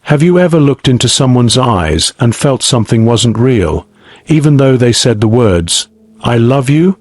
Have you ever looked into someone's eyes and felt something wasn't real, even though they said the words, "I love you"?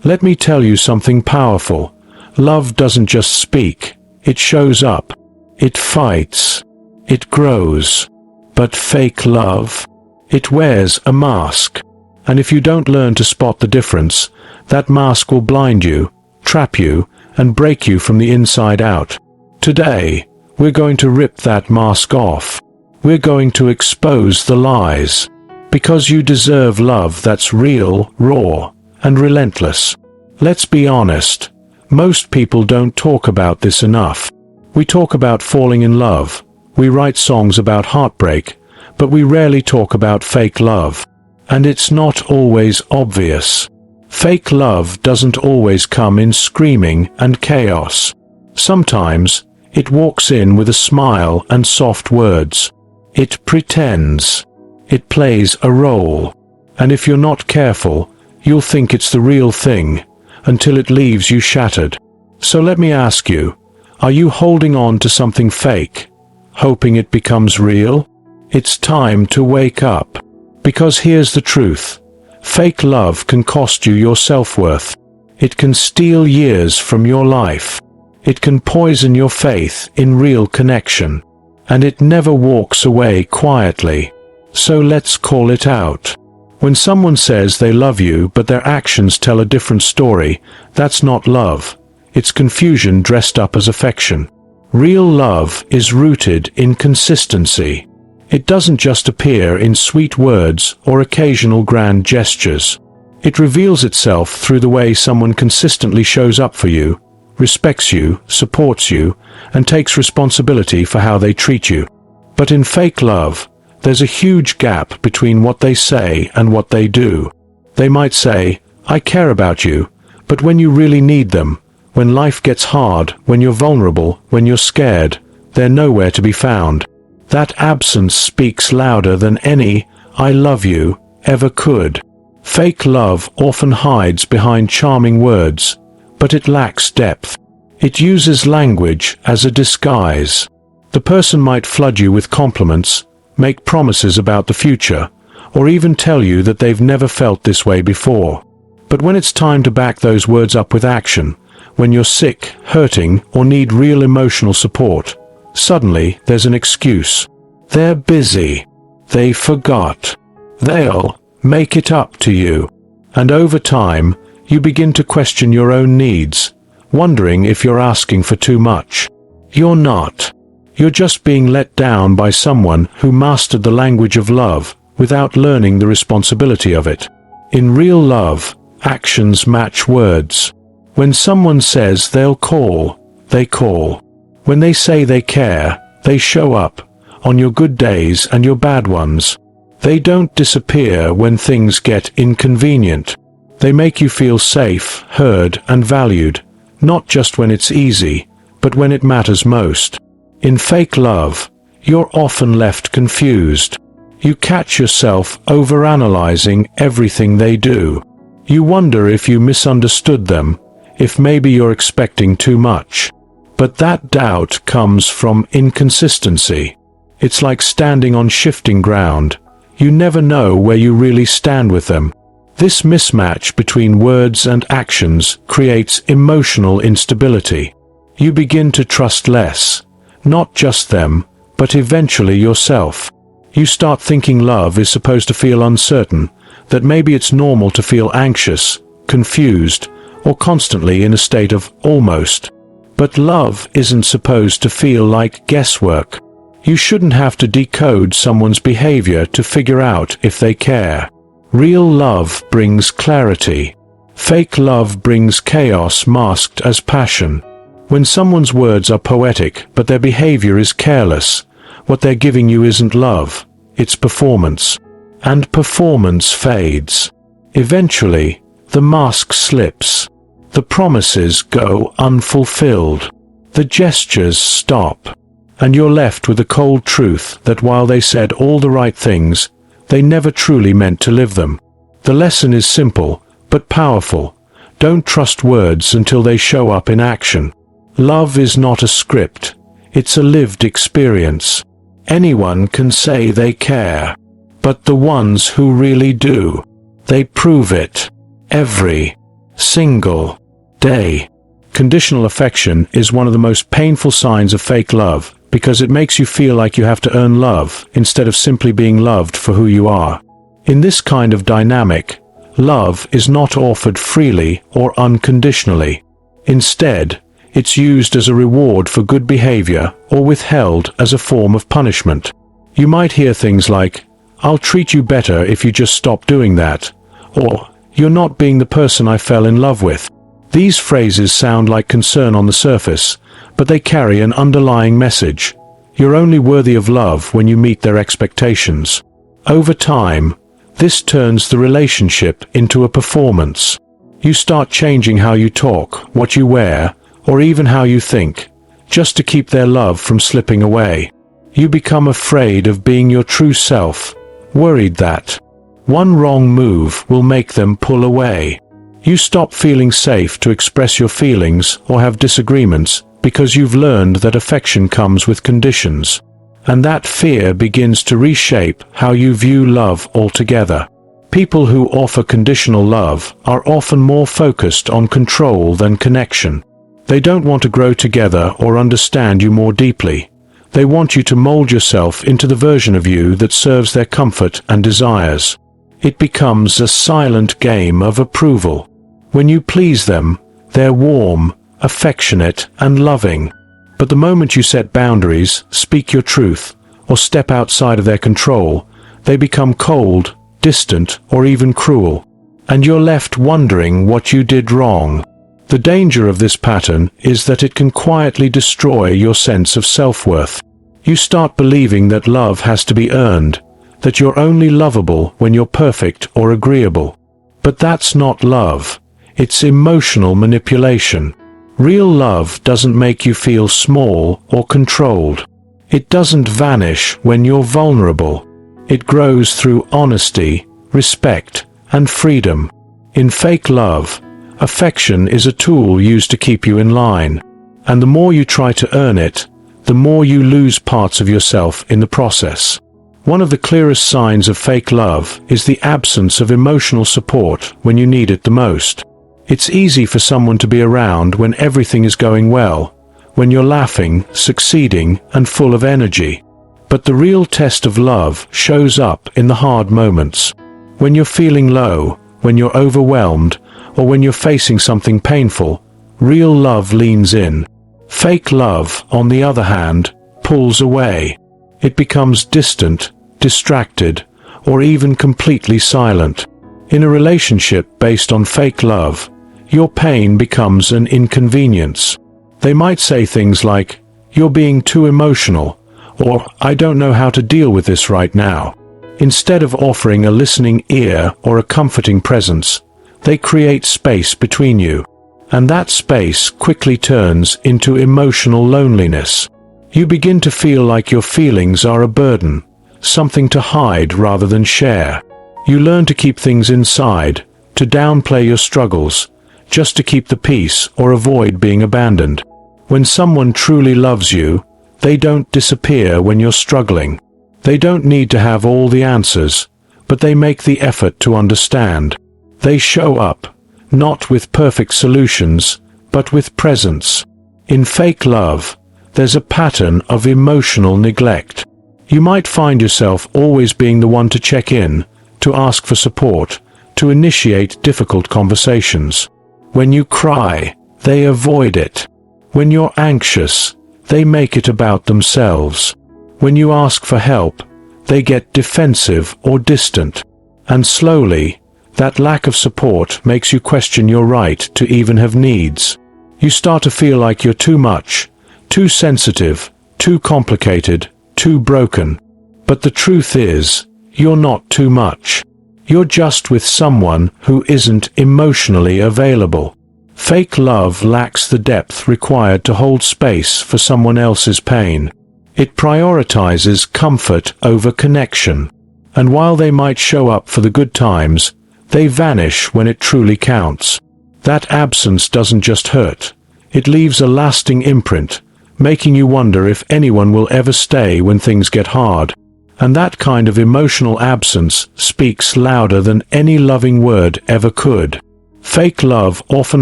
Let me tell you something powerful. Love doesn't just speak, it shows up. It fights. It grows. But fake love? It wears a mask. And if you don't learn to spot the difference, that mask will blind you, trap you, and break you from the inside out. Today, we're going to rip that mask off. We're going to expose the lies. Because you deserve love that's real, raw, and relentless. Let's be honest. Most people don't talk about this enough. We talk about falling in love. We write songs about heartbreak, but we rarely talk about fake love. And it's not always obvious. Fake love doesn't always come in screaming and chaos. Sometimes, it walks in with a smile and soft words. It pretends. It plays a role. And if you're not careful, you'll think it's the real thing, until it leaves you shattered. So let me ask you, are you holding on to something fake, hoping it becomes real? It's time to wake up. Because here's the truth. Fake love can cost you your self-worth. It can steal years from your life. It can poison your faith in real connection. And it never walks away quietly. So let's call it out. When someone says they love you but their actions tell a different story, that's not love. It's confusion dressed up as affection. Real love is rooted in consistency. It doesn't just appear in sweet words or occasional grand gestures. It reveals itself through the way someone consistently shows up for you, respects you, supports you, and takes responsibility for how they treat you. But in fake love, there's a huge gap between what they say and what they do. They might say, "I care about you," but when you really need them, when life gets hard, when you're vulnerable, when you're scared, they're nowhere to be found. That absence speaks louder than any "I love you" ever could. Fake love often hides behind charming words, but it lacks depth. It uses language as a disguise. The person might flood you with compliments, make promises about the future, or even tell you that they've never felt this way before. But when it's time to back those words up with action, when you're sick, hurting, or need real emotional support, suddenly there's an excuse. They're busy. They forgot. They'll make it up to you. And over time, you begin to question your own needs, wondering if you're asking for too much. You're not. You're just being let down by someone who mastered the language of love without learning the responsibility of it. In real love, actions match words. When someone says they'll call, they call. When they say they care, they show up, on your good days and your bad ones. They don't disappear when things get inconvenient. They make you feel safe, heard, and valued, not just when it's easy, but when it matters most. In fake love, you're often left confused. You catch yourself overanalyzing everything they do. You wonder if you misunderstood them, if maybe you're expecting too much. But that doubt comes from inconsistency. It's like standing on shifting ground. You never know where you really stand with them. This mismatch between words and actions creates emotional instability. You begin to trust less. Not just them, but eventually yourself. You start thinking love is supposed to feel uncertain, that maybe it's normal to feel anxious, confused, or constantly in a state of almost. But love isn't supposed to feel like guesswork. You shouldn't have to decode someone's behavior to figure out if they care. Real love brings clarity. Fake love brings chaos masked as passion. When someone's words are poetic but their behavior is careless, what they're giving you isn't love, it's performance. And performance fades. Eventually, the mask slips. The promises go unfulfilled. The gestures stop. And you're left with the cold truth that while they said all the right things, they never truly meant to live them. The lesson is simple, but powerful. Don't trust words until they show up in action. Love is not a script. It's a lived experience. Anyone can say they care. But the ones who really do, they prove it. Every single day. Conditional affection is one of the most painful signs of fake love, because it makes you feel like you have to earn love, instead of simply being loved for who you are. In this kind of dynamic, love is not offered freely or unconditionally. Instead, it's used as a reward for good behavior or withheld as a form of punishment. You might hear things like, "I'll treat you better if you just stop doing that," or "You're not being the person I fell in love with." These phrases sound like concern on the surface, but they carry an underlying message. You're only worthy of love when you meet their expectations. Over time, this turns the relationship into a performance. You start changing how you talk, what you wear, or even how you think, just to keep their love from slipping away. You become afraid of being your true self, worried that one wrong move will make them pull away. You stop feeling safe to express your feelings or have disagreements because you've learned that affection comes with conditions. And that fear begins to reshape how you view love altogether. People who offer conditional love are often more focused on control than connection. They don't want to grow together or understand you more deeply. They want you to mold yourself into the version of you that serves their comfort and desires. It becomes a silent game of approval. When you please them, they're warm, affectionate, and loving. But the moment you set boundaries, speak your truth, or step outside of their control, they become cold, distant, or even cruel. And you're left wondering what you did wrong. The danger of this pattern is that it can quietly destroy your sense of self-worth. You start believing that love has to be earned, that you're only lovable when you're perfect or agreeable. But that's not love. It's emotional manipulation. Real love doesn't make you feel small or controlled. It doesn't vanish when you're vulnerable. It grows through honesty, respect, and freedom. In fake love, affection is a tool used to keep you in line. And the more you try to earn it, the more you lose parts of yourself in the process. One of the clearest signs of fake love is the absence of emotional support when you need it the most. It's easy for someone to be around when everything is going well, when you're laughing, succeeding, and full of energy. But the real test of love shows up in the hard moments. When you're feeling low, when you're overwhelmed, or when you're facing something painful, real love leans in. Fake love, on the other hand, pulls away. It becomes distant, distracted, or even completely silent. In a relationship based on fake love, your pain becomes an inconvenience. They might say things like, "You're being too emotional," or "I don't know how to deal with this right now." Instead of offering a listening ear or a comforting presence, they create space between you. And that space quickly turns into emotional loneliness. You begin to feel like your feelings are a burden, something to hide rather than share. You learn to keep things inside, to downplay your struggles, just to keep the peace or avoid being abandoned. When someone truly loves you, they don't disappear when you're struggling. They don't need to have all the answers, but they make the effort to understand. They show up, not with perfect solutions, but with presence. In fake love, there's a pattern of emotional neglect. You might find yourself always being the one to check in, to ask for support, to initiate difficult conversations. When you cry, they avoid it. When you're anxious, they make it about themselves. When you ask for help, they get defensive or distant. And slowly, that lack of support makes you question your right to even have needs. You start to feel like you're too much, too sensitive, too complicated, too broken. But the truth is, you're not too much. You're just with someone who isn't emotionally available. Fake love lacks the depth required to hold space for someone else's pain. It prioritizes comfort over connection. And while they might show up for the good times, they vanish when it truly counts. That absence doesn't just hurt. It leaves a lasting imprint, making you wonder if anyone will ever stay when things get hard. And that kind of emotional absence speaks louder than any loving word ever could. Fake love often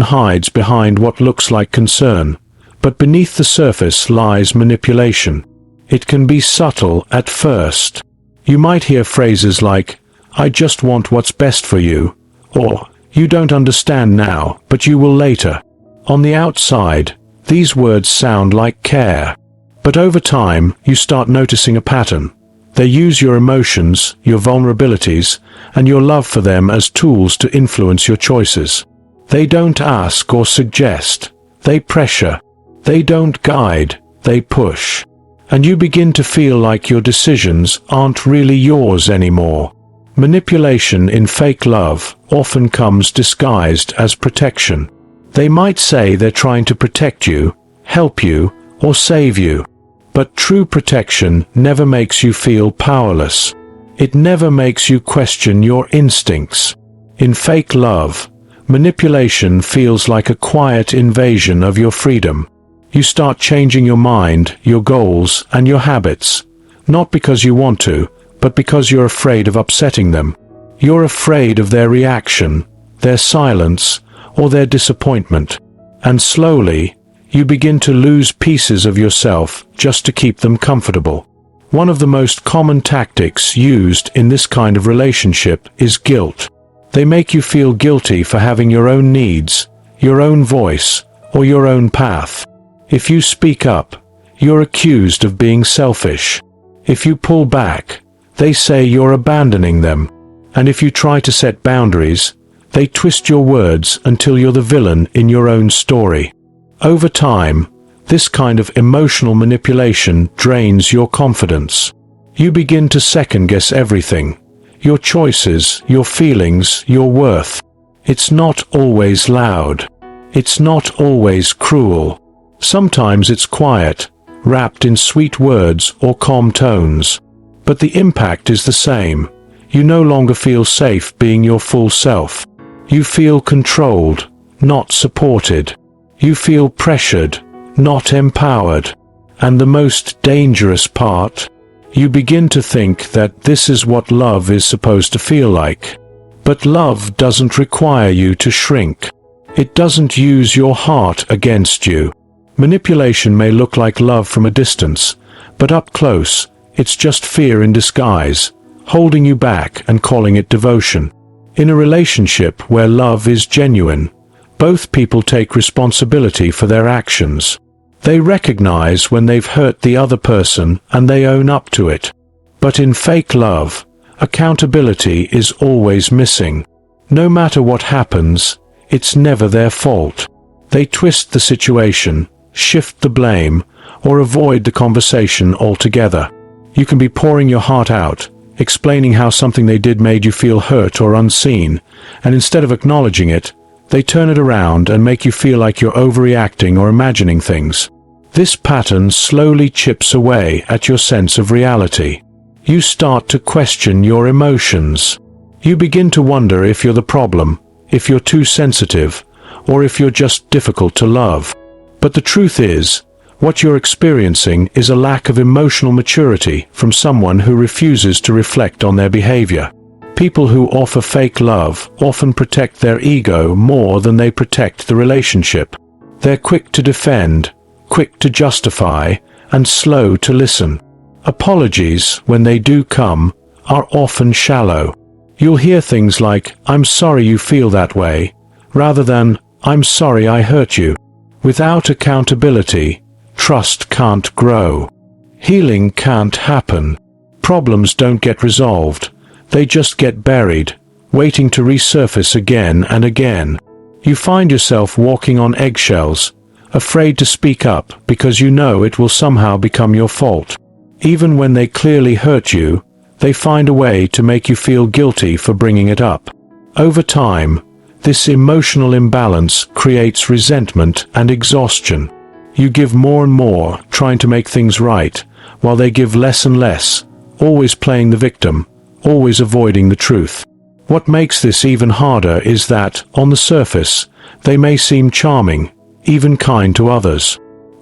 hides behind what looks like concern, but beneath the surface lies manipulation. It can be subtle at first. You might hear phrases like, "I just want what's best for you," or "You don't understand now, but you will later." On the outside, these words sound like care. But over time, you start noticing a pattern. They use your emotions, your vulnerabilities, and your love for them as tools to influence your choices. They don't ask or suggest. They pressure. They don't guide. They push. And you begin to feel like your decisions aren't really yours anymore. Manipulation in fake love often comes disguised as protection. They might say they're trying to protect you, help you, or save you. But true protection never makes you feel powerless. It never makes you question your instincts. In fake love, manipulation feels like a quiet invasion of your freedom. You start changing your mind, your goals, and your habits, not because you want to, but because you're afraid of upsetting them. You're afraid of their reaction, their silence, or their disappointment. And slowly, you begin to lose pieces of yourself just to keep them comfortable. One of the most common tactics used in this kind of relationship is guilt. They make you feel guilty for having your own needs, your own voice, or your own path. If you speak up, you're accused of being selfish. If you pull back, they say you're abandoning them. And if you try to set boundaries, they twist your words until you're the villain in your own story. Over time, this kind of emotional manipulation drains your confidence. You begin to second-guess everything. Your choices, your feelings, your worth. It's not always loud. It's not always cruel. Sometimes it's quiet, wrapped in sweet words or calm tones. But the impact is the same. You no longer feel safe being your full self. You feel controlled, not supported. You feel pressured, not empowered. And the most dangerous part? You begin to think that this is what love is supposed to feel like. But love doesn't require you to shrink. It doesn't use your heart against you. Manipulation may look like love from a distance, but up close, it's just fear in disguise, holding you back and calling it devotion. In a relationship where love is genuine, both people take responsibility for their actions. They recognize when they've hurt the other person and they own up to it. But in fake love, accountability is always missing. No matter what happens, it's never their fault. They twist the situation, shift the blame, or avoid the conversation altogether. You can be pouring your heart out, explaining how something they did made you feel hurt or unseen, and instead of acknowledging it, they turn it around and make you feel like you're overreacting or imagining things. This pattern slowly chips away at your sense of reality. You start to question your emotions. You begin to wonder if you're the problem, if you're too sensitive, or if you're just difficult to love. But the truth is, what you're experiencing is a lack of emotional maturity from someone who refuses to reflect on their behavior. People who offer fake love often protect their ego more than they protect the relationship. They're quick to defend, quick to justify, and slow to listen. Apologies, when they do come, are often shallow. You'll hear things like, "I'm sorry you feel that way," rather than, "I'm sorry I hurt you." Without accountability, trust can't grow. Healing can't happen. Problems don't get resolved. They just get buried, waiting to resurface again and again. You find yourself walking on eggshells, afraid to speak up because you know it will somehow become your fault. Even when they clearly hurt you, they find a way to make you feel guilty for bringing it up. Over time, this emotional imbalance creates resentment and exhaustion. You give more and more, trying to make things right, while they give less and less, always playing the victim, always avoiding the truth. What makes this even harder is that, on the surface, they may seem charming, even kind to others.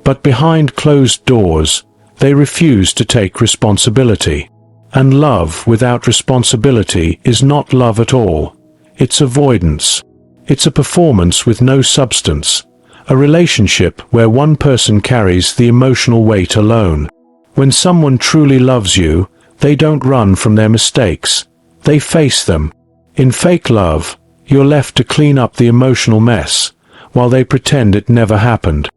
But behind closed doors, they refuse to take responsibility. And love without responsibility is not love at all. It's avoidance. It's a performance with no substance. A relationship where one person carries the emotional weight alone. When someone truly loves you, they don't run from their mistakes. They face them. In fake love, you're left to clean up the emotional mess, while they pretend it never happened.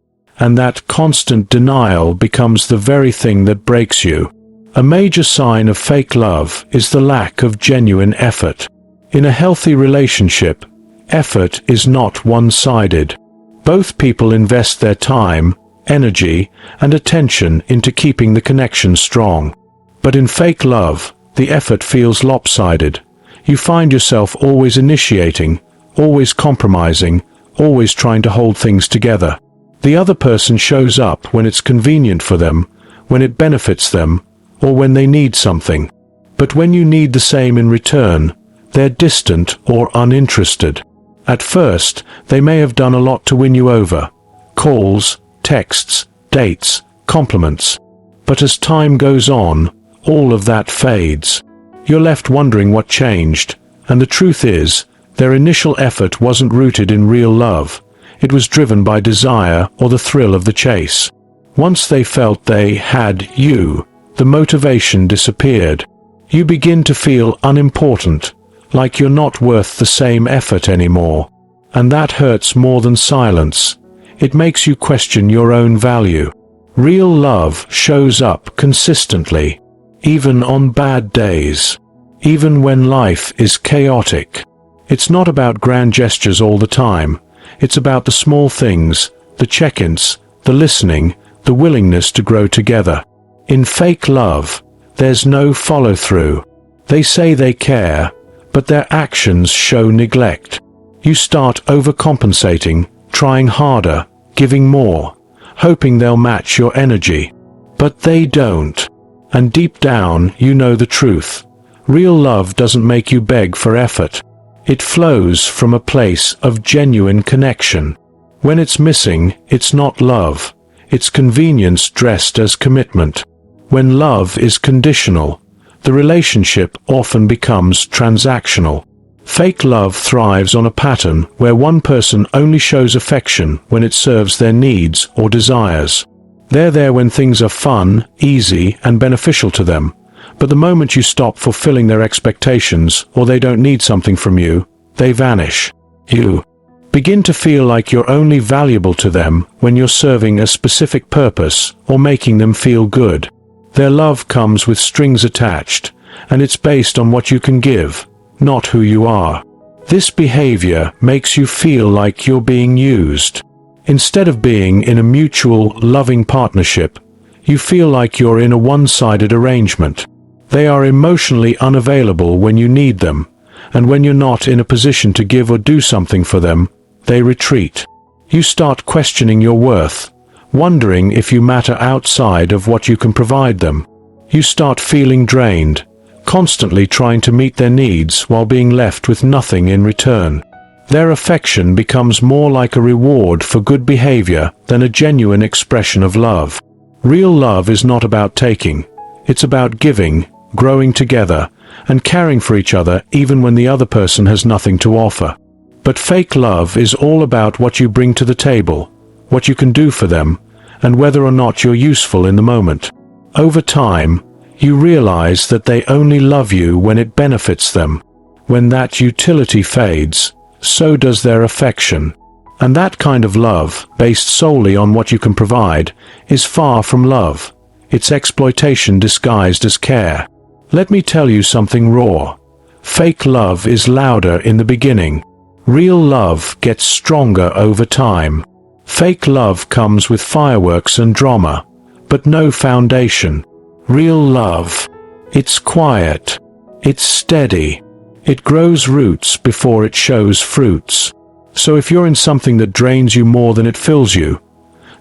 And that constant denial becomes the very thing that breaks you. A major sign of fake love is the lack of genuine effort. In a healthy relationship, effort is not one-sided. Both people invest their time, energy, and attention into keeping the connection strong. But in fake love, the effort feels lopsided. You find yourself always initiating, always compromising, always trying to hold things together. The other person shows up when it's convenient for them, when it benefits them, or when they need something. But when you need the same in return, they're distant or uninterested. At first, they may have done a lot to win you over. Calls, texts, dates, compliments. But as time goes on, all of that fades. You're left wondering what changed, and the truth is, their initial effort wasn't rooted in real love. It was driven by desire or the thrill of the chase. Once they felt they had you, the motivation disappeared. You begin to feel unimportant, like you're not worth the same effort anymore. And that hurts more than silence. It makes you question your own value. Real love shows up consistently, even on bad days, even when life is chaotic. It's not about grand gestures all the time. It's about the small things, the check-ins, the listening, the willingness to grow together. In fake love, there's no follow-through. They say they care, but their actions show neglect. You start overcompensating, trying harder, giving more, hoping they'll match your energy. But they don't. And deep down, you know the truth. Real love doesn't make you beg for effort. It flows from a place of genuine connection. When it's missing, it's not love. It's convenience dressed as commitment. When love is conditional, the relationship often becomes transactional. Fake love thrives on a pattern where one person only shows affection when it serves their needs or desires. They're there when things are fun, easy, and beneficial to them. But the moment you stop fulfilling their expectations or they don't need something from you, they vanish. You begin to feel like you're only valuable to them when you're serving a specific purpose or making them feel good. Their love comes with strings attached, and it's based on what you can give, not who you are. This behavior makes you feel like you're being used. Instead of being in a mutual, loving partnership, you feel like you're in a one-sided arrangement. They are emotionally unavailable when you need them, and when you're not in a position to give or do something for them, they retreat. You start questioning your worth, wondering if you matter outside of what you can provide them. You start feeling drained, constantly trying to meet their needs while being left with nothing in return. Their affection becomes more like a reward for good behavior than a genuine expression of love. Real love is not about taking. It's about giving, growing together, and caring for each other even when the other person has nothing to offer. But fake love is all about what you bring to the table, what you can do for them, and whether or not you're useful in the moment. Over time, you realize that they only love you when it benefits them. When that utility fades, so does their affection. And that kind of love, based solely on what you can provide, is far from love. It's exploitation disguised as care. Let me tell you something raw. Fake love is louder in the beginning. Real love gets stronger over time. Fake love comes with fireworks and drama, but no foundation. Real love, it's quiet. It's steady. It grows roots before it shows fruits. So if you're in something that drains you more than it fills you,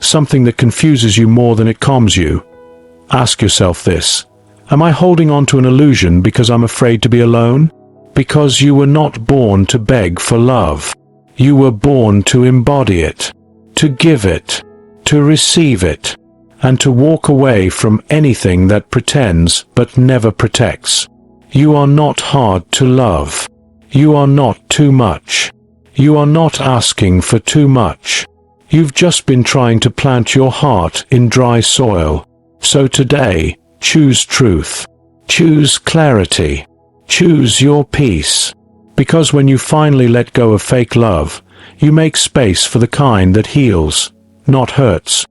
something that confuses you more than it calms you, ask yourself this: am I holding on to an illusion because I'm afraid to be alone? Because you were not born to beg for love. You were born to embody it, to give it, to receive it, and to walk away from anything that pretends but never protects. You are not hard to love. You are not too much. You are not asking for too much. You've just been trying to plant your heart in dry soil. So today, choose truth. Choose clarity. Choose your peace. Because when you finally let go of fake love, you make space for the kind that heals, not hurts.